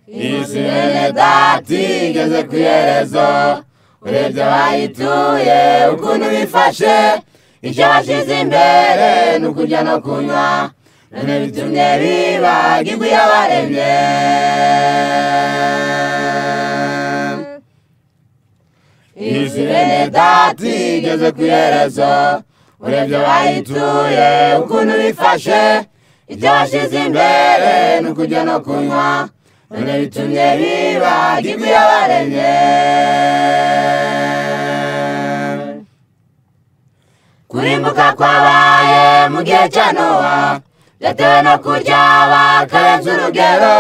isi bene data igeze ku iherezo urebye abayituye ukuntu bifashe icyo bashyize imbere ni ukurya no kunywa none bitumye bibagirwa iyabaremye isi bene data igeze ku iherezo urebye abayituye ukuntu bifashe icyo bashyize imbere ni ukurya no kunywa none bitumye bibagirwa iyabaremye kurimbuka kwabaye mu gihe cya Nowa byatewe no kurya bakarenza urugero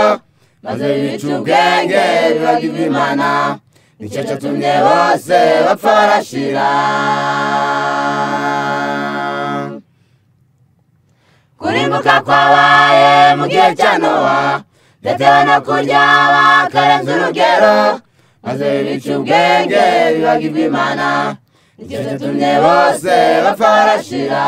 maze bica ubwenge bibagirwa Imana nicyo cyatumye bose bapfa barashira kurimbuka kwabaye mu gihe cya Nowa byatewe no kurya bakarenza urugero maze bica ubwenge bibagirwa Imana nicyo cyatumye bose bapfa barashira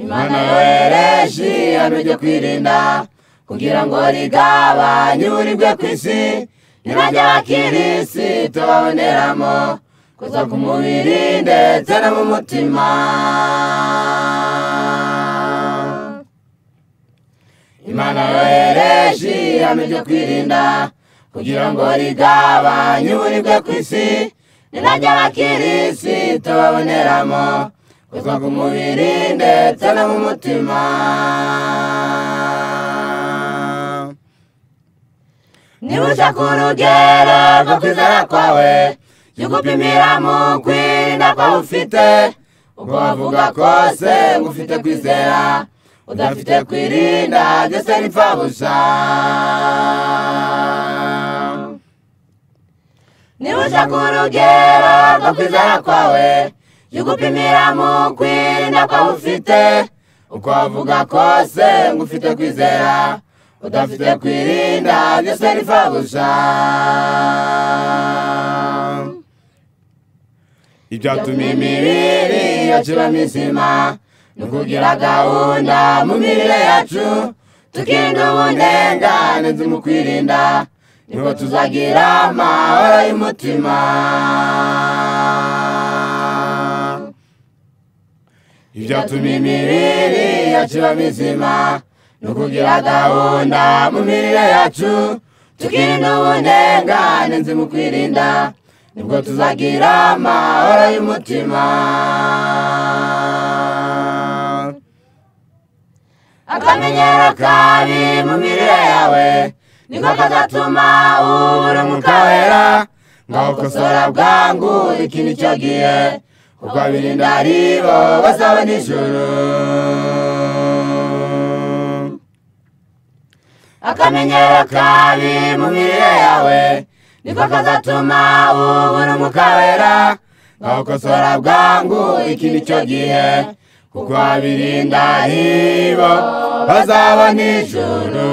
Imana yohereje ihame ryo kwirinda kugira ngo rigabanye uburibwe ku isi nibajya abakirisitu baboneramo kuza ku mubiri ndetse no mu mutima Imana yohereje ihame ryo kwirinda kugira ngo rigabanye uburibwe ku isi nibajya abakirisitu baboneramo kuza ku mubiri ndetse no mu mutima niba ushaka urugero rwo kwizera kwawe jya ugupimira mu kwirinda kwawe ufite uko wavuga kose ngo ufite kwizera udafite kwirinda byose ni impfabusa niba ushaka urugero rwo kwizera kwawe jya ugupimira mu kwirinda kwawe ufite uko wavuga kose ngo ufite kwizera udafite kwirinda byose ni impfabusa ibyatuma imibiri yacu iba mizima ni ukugira gahunda mu mirire yacu tukirinda ubunenganenzi mu kwirinda niho tuzagira amahoro y'umutima ibyatuma imibiri yacu iba mizima ni ukugira gahunda mu mirire yacu tukirinda ubunenganenzi mu kwirinda nibwo tuzagira amahoro y'umutima akamenyero kabi mu mirire yawe niko kazatuma ubura umwuka wera ngaho kosora bwangu iki nicyo gihe kuko abirinda aribo bazabona ijuru akamenyero kabi mu mirire yawe niko kazatuma ubura umwuka wera ngaho kosora bwangu iki nicyo gihe kuko abirinda aribo bazabona ijuru